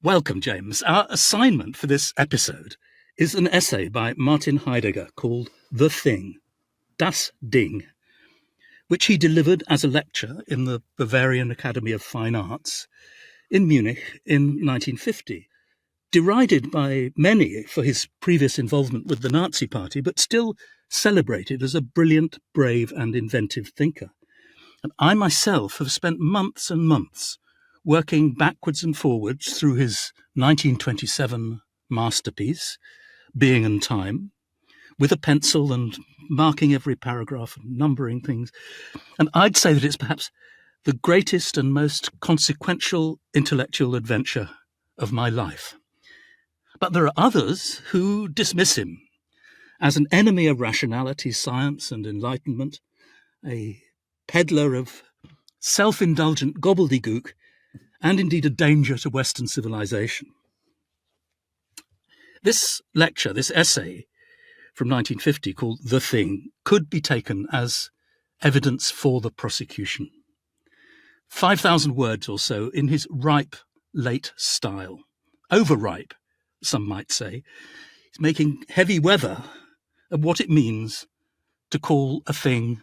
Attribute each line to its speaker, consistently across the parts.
Speaker 1: Welcome, James. Our assignment for this episode is an essay by Martin Heidegger called The Thing, Das Ding, which he delivered as a lecture in the Bavarian Academy of Fine Arts in Munich in 1950. Derided by many for his previous involvement with the Nazi Party, but still celebrated as a brilliant, brave, and inventive thinker. And I myself have spent months and months working backwards and forwards through his 1927 masterpiece, Being and Time, with a pencil and marking every paragraph and numbering things. And I'd say that it's perhaps the greatest and most consequential intellectual adventure of my life. But there are others who dismiss him as an enemy of rationality, science, and enlightenment, a peddler of self-indulgent gobbledygook, and indeed a danger to Western civilization. This lecture, this essay from 1950 called The Thing, could be taken as evidence for the prosecution. 5,000 words or so in his ripe, late style. Overripe, some might say. He's making heavy weather of what it means to call a thing,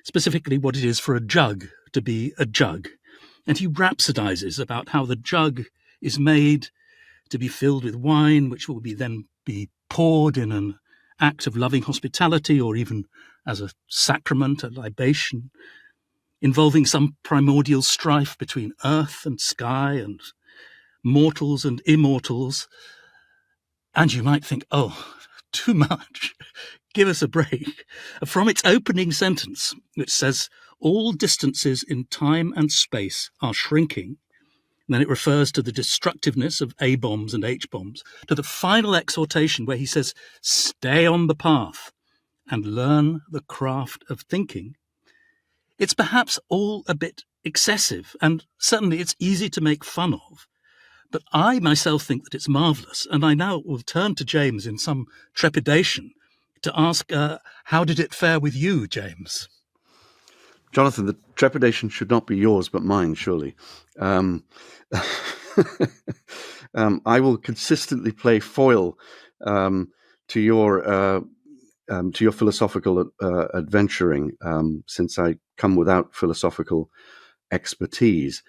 Speaker 1: specifically what it is for a jug to be a jug. And he rhapsodizes about how the jug is made to be filled with wine, which will then be poured in an act of loving hospitality or even as a sacrament, a libation, involving some primordial strife between earth and sky and mortals and immortals. And you might think, oh, too much. Give us a break. From its opening sentence, which says, all distances in time and space are shrinking, and then it refers to the destructiveness of A-bombs and H-bombs, to the final exhortation where he says, stay on the path and learn the craft of thinking. It's perhaps all a bit excessive, and certainly it's easy to make fun of. But I myself think that it's marvellous, and I now will turn to James in some trepidation to ask, how did it fare with you, James?
Speaker 2: Jonathan, the trepidation should not be yours, but mine, surely. I will consistently play foil to your philosophical adventuring, since I come without philosophical expertise.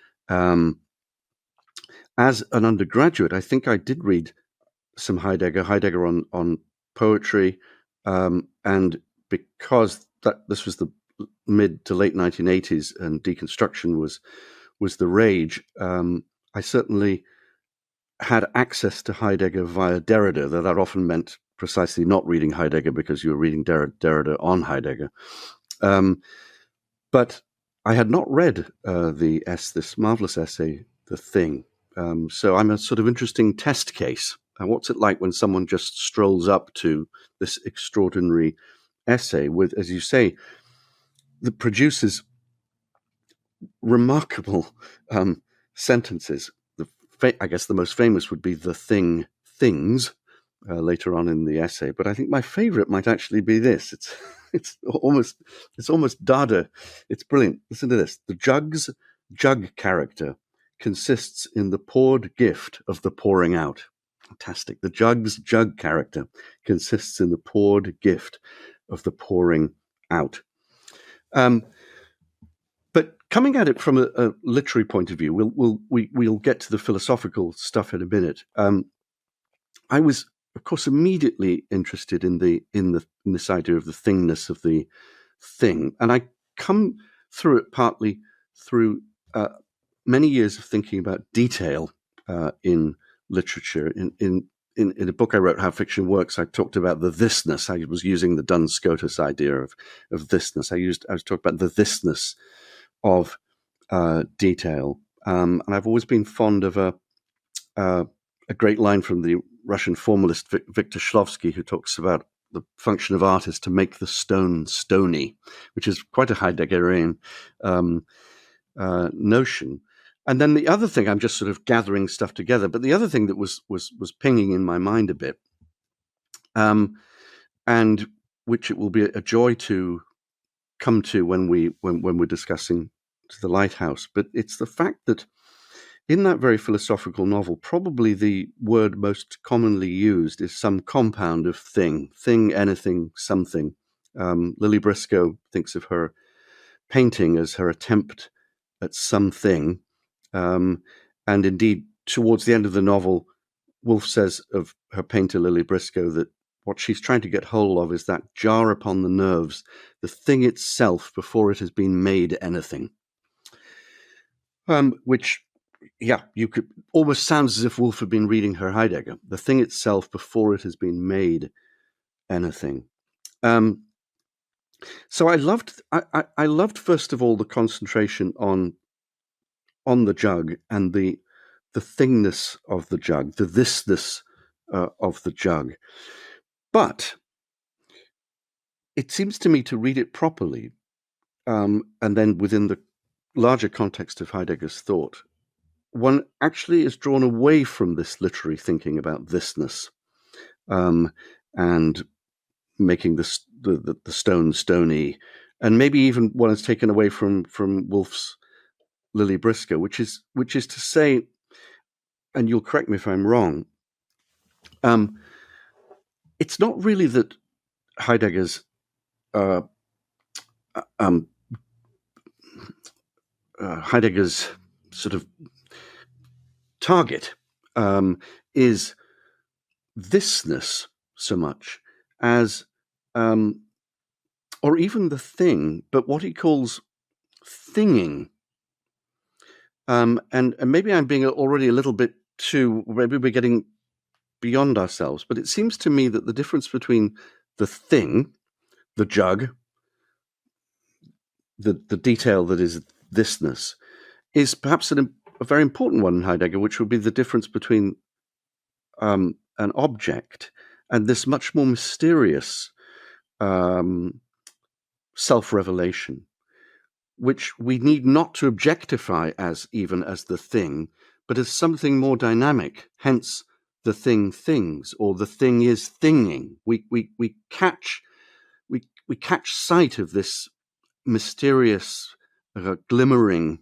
Speaker 2: As an undergraduate, I think I did read some Heidegger on poetry, and because this was the mid to late 1980s and deconstruction was the rage, I certainly had access to Heidegger via Derrida, though that often meant precisely not reading Heidegger because you were reading Derrida on Heidegger. But I had not read this marvelous essay, The Thing. So I'm a sort of interesting test case. What's it like when someone just strolls up to this extraordinary essay with, as you say, that produces remarkable sentences? I guess the most famous would be the thing, things, later on in the essay. But I think my favorite might actually be this. It's almost Dada. It's brilliant. Listen to this. The jug character consists in the poured gift of the pouring out. Fantastic. The jug character consists in the poured gift of the pouring out. But coming at it from a literary point of view, we'll get to the philosophical stuff in a minute. I was, of course, immediately interested in this idea of the thingness of the thing, and I come through it partly through many years of thinking about detail in literature. In a book I wrote, How Fiction Works, I talked about the thisness. I was using the Duns Scotus idea of thisness. I was talking about the thisness of detail, and I've always been fond of a great line from the Russian formalist Viktor Shklovsky, who talks about the function of art is to make the stone stony, which is quite a Heideggerian notion. And then the other thing, I'm just sort of gathering stuff together, but the other thing that was pinging in my mind a bit, and which it will be a joy to come to when we're discussing the Lighthouse, but it's the fact that in that very philosophical novel, probably the word most commonly used is some compound of thing, anything, something. Lily Briscoe thinks of her painting as her attempt at something. And indeed, towards the end of the novel, Woolf says of her painter, Lily Briscoe, that what she's trying to get hold of is that jar upon the nerves, the thing itself before it has been made anything. Which, yeah, you could almost sounds as if Woolf had been reading her Heidegger, the thing itself before it has been made anything. So I loved first of all the concentration on the jug and the thingness of the jug, the thisness of the jug. But it seems to me, to read it properly, and then within the larger context of Heidegger's thought, one actually is drawn away from this literary thinking about thisness, and making the stone stony, and maybe even one is taken away from Woolf's Lily Briscoe, which is to say, and you'll correct me if I'm wrong, it's not really that Heidegger's sort of target is thisness so much as, or even the thing, but what he calls thinging. And maybe I'm being already a little bit too, maybe we're getting beyond ourselves, but it seems to me that the difference between the thing, the jug, the detail that is thisness, is perhaps a very important one in Heidegger, which would be the difference between an object and this much more mysterious self-revelation, which we need not to objectify as even as the thing, but as something more dynamic, hence the thing things, or the thing is thinging. We catch sight of this mysterious, glimmering,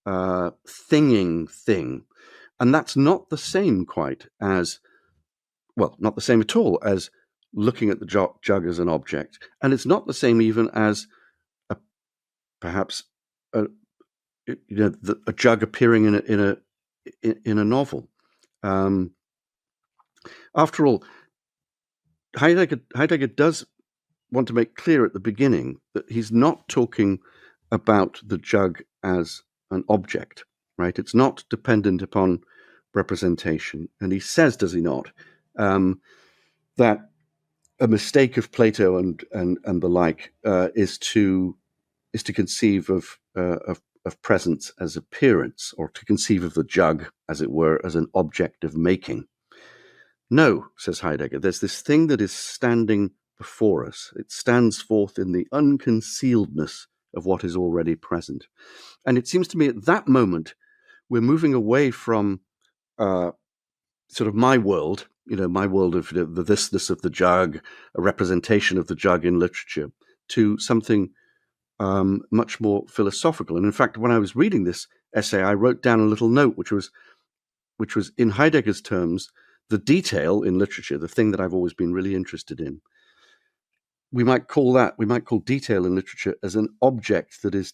Speaker 2: thinging thing. And that's not the same quite as, well, not the same at all as looking at the jug as an object. And it's not the same even as perhaps a jug appearing in a novel. After all, Heidegger does want to make clear at the beginning that he's not talking about the jug as an object, right? It's not dependent upon representation. And he says, does he not, that a mistake of Plato and the like is to conceive of presence as appearance, or to conceive of the jug, as it were, as an object of making. No, says Heidegger, there's this thing that is standing before us. It stands forth in the unconcealedness of what is already present. And it seems to me at that moment, we're moving away from sort of my world, my world of the thisness of the jug, a representation of the jug in literature, to something much more philosophical. And in fact, when I was reading this essay, I wrote down a little note, which was in Heidegger's terms, the detail in literature, the thing that I've always been really interested in. We might call detail in literature as an object that is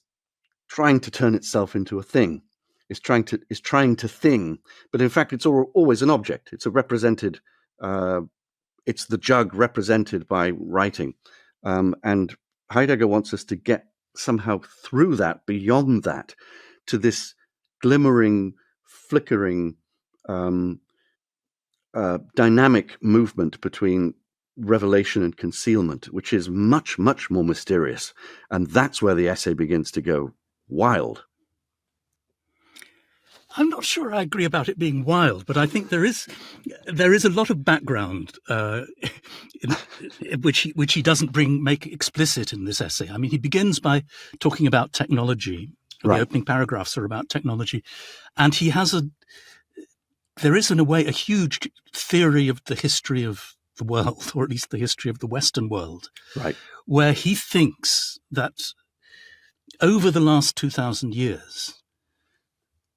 Speaker 2: trying to turn itself into a thing. Is trying to thing, but in fact, it's always an object. It's a represented. It's the jug represented by writing, and Heidegger wants us to get somehow through that, beyond that, to this glimmering, flickering, dynamic movement between revelation and concealment, which is much, much more mysterious, and that's where the essay begins to go wild.
Speaker 1: I'm not sure I agree about it being wild, but I think there is a lot of background which he doesn't make explicit in this essay. I mean, he begins by talking about technology. Right. The opening paragraphs are about technology, and there is in a way a huge theory of the history of the world, or at least the history of the Western world,
Speaker 2: right,
Speaker 1: where he thinks that over the last 2,000 years,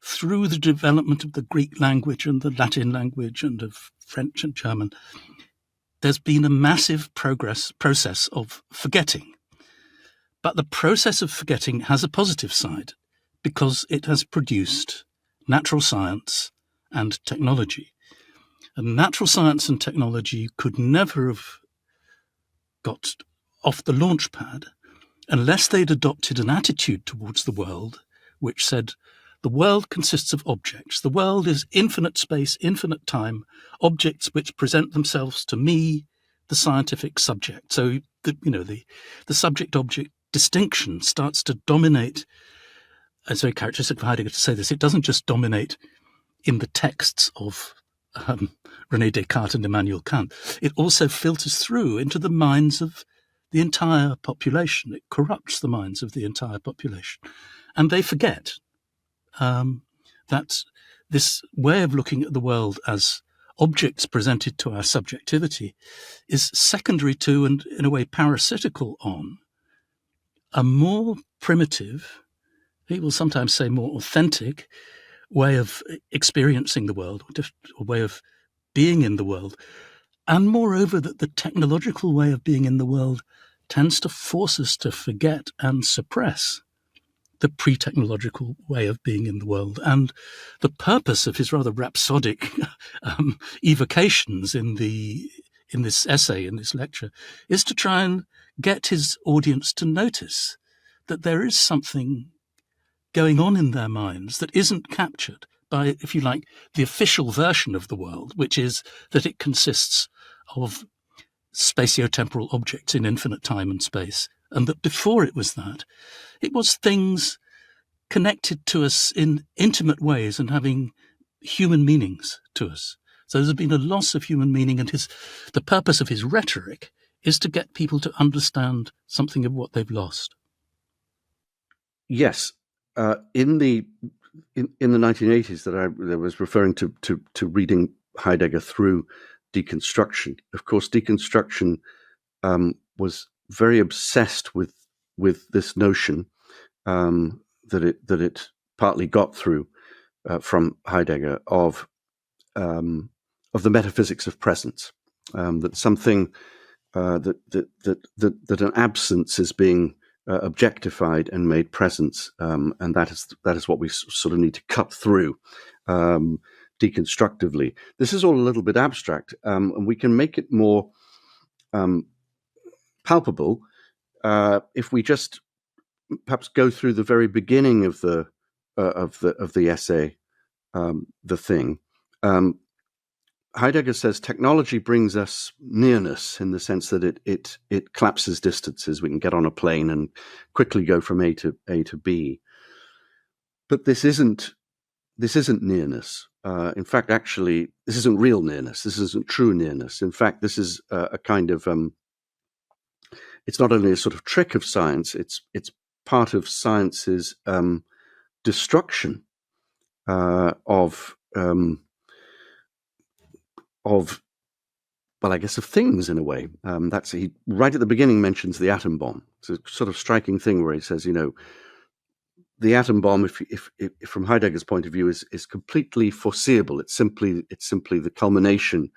Speaker 1: through the development of the Greek language and the Latin language and of French and German, there's been a massive process of forgetting. But the process of forgetting has a positive side because it has produced natural science and technology. And natural science and technology could never have got off the launch pad unless they'd adopted an attitude towards the world which said, the world consists of objects. The world is infinite space, infinite time, objects which present themselves to me, the scientific subject. So, the subject-object distinction starts to dominate. It's very characteristic of Heidegger to say this. It doesn't just dominate in the texts of René Descartes and Immanuel Kant. It also filters through into the minds of the entire population. It corrupts the minds of the entire population. And they forget that this way of looking at the world as objects presented to our subjectivity is secondary to, and in a way parasitical on, a more primitive, people sometimes say more authentic, way of experiencing the world, a way of being in the world. And moreover, that the technological way of being in the world tends to force us to forget and suppress the pre-technological way of being in the world. And the purpose of his rather rhapsodic evocations in this essay, in this lecture, is to try and get his audience to notice that there is something going on in their minds that isn't captured by, if you like, the official version of the world, which is that it consists of spatio-temporal objects in infinite time and space, and that before it was that, it was things connected to us in intimate ways and having human meanings to us. So there's been a loss of human meaning, and the purpose of his rhetoric is to get people to understand something of what they've lost.
Speaker 2: Yes. In the 1980s that I was referring to reading Heidegger through deconstruction. Of course, deconstruction was very obsessed with this notion that it partly got through from Heidegger of the metaphysics of presence. That something that an absence is being objectified and made presence, and that is what we sort of need to cut through deconstructively. This is all a little bit abstract, and we can make it more palpable if we just perhaps go through the very beginning of the essay, The Thing. Heidegger says technology brings us nearness in the sense that it collapses distances. We can get on a plane and quickly go from A to B. But this isn't nearness. In fact, actually, this isn't real nearness. This isn't true nearness. In fact, this is a kind of it's not only a sort of trick of science. It's part of science's destruction of things in a way. He right at the beginning mentions the atom bomb. It's a sort of striking thing where he says, the atom bomb, if from Heidegger's point of view, is completely foreseeable. It's simply the culmination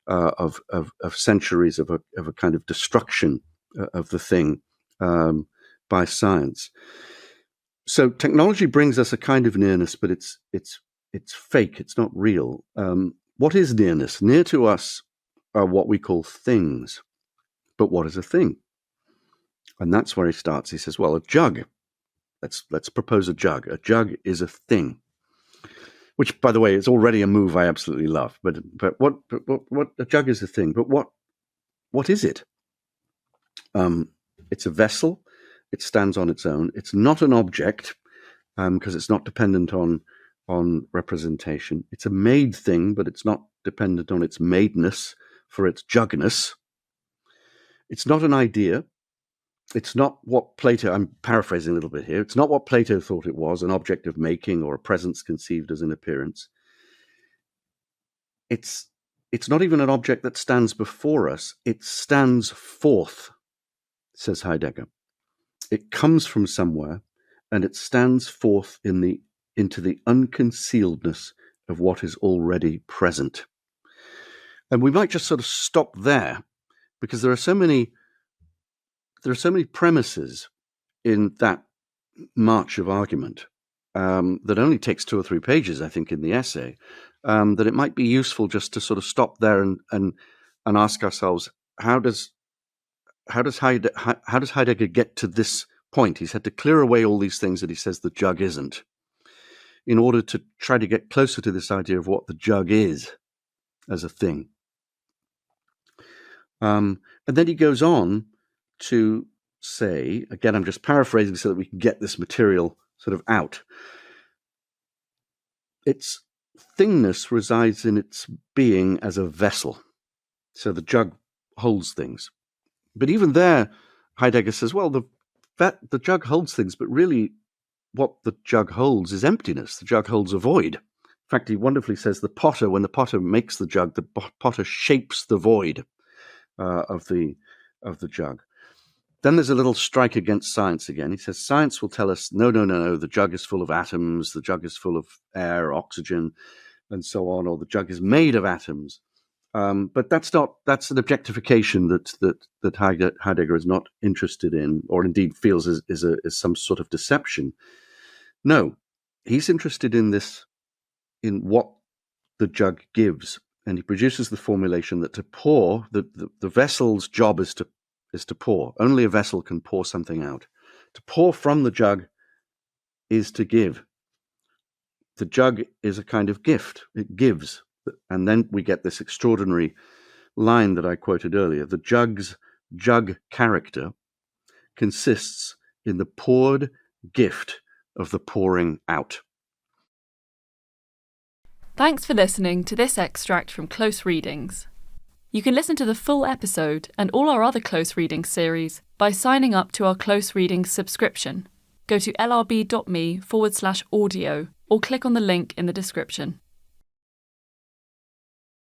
Speaker 2: of centuries of a kind of destruction of the thing by science. So technology brings us a kind of nearness, but it's fake. It's not real. What is nearness? Near to us are what we call things. But what is a thing? And that's where he starts. He says, well, a jug. Let's propose a jug. A jug is a thing. Which, by the way, is already a move I absolutely love. But what a jug is a thing. But what is it? It's a vessel. It stands on its own. It's not an object because it's not dependent on representation. It's a made thing, but it's not dependent on its madeness for its jugness. It's not an idea. It's not what Plato, I'm paraphrasing a little bit here, it's not what Plato thought it was, an object of making or a presence conceived as an appearance. It's not even an object that stands before us. It stands forth, says Heidegger. It comes from somewhere and it stands forth in the into the unconcealedness of what is already present. And we might just sort of stop there, because there are so many premises in that march of argument that only takes 2 or 3 pages, I think, in the essay, that it might be useful just to sort of stop there and ask ourselves, how does Heidegger get to this point? He's had to clear away all these things that he says the jug isn't, in order to try to get closer to this idea of what the jug is as a thing. And then he goes on to say, again, I'm just paraphrasing so that we can get this material sort of out. Its thingness resides in its being as a vessel. So the jug holds things. But even there, Heidegger says, well, the jug holds things, but really what the jug holds is emptiness. The jug holds a void. In fact, he wonderfully says when the potter makes the jug, the potter shapes the void of the jug. Then there's a little strike against science again. He says science will tell us, no, the jug is full of atoms, the jug is full of air, oxygen, and so on, or the jug is made of atoms. But that's an objectification that Heidegger is not interested in, or indeed feels is some sort of deception. No, he's interested in what the jug gives. And he produces the formulation that to pour, the vessel's job is to pour. Only a vessel can pour something out. To pour from the jug is to give. The jug is a kind of gift. It gives. And then we get this extraordinary line that I quoted earlier. The jug's jug character consists in the poured gift of the pouring out.
Speaker 3: Thanks for listening to this extract from Close Readings. You can listen to the full episode and all our other Close Readings series by signing up to our Close Readings subscription. Go to lrb.me/audio or click on the link in the description.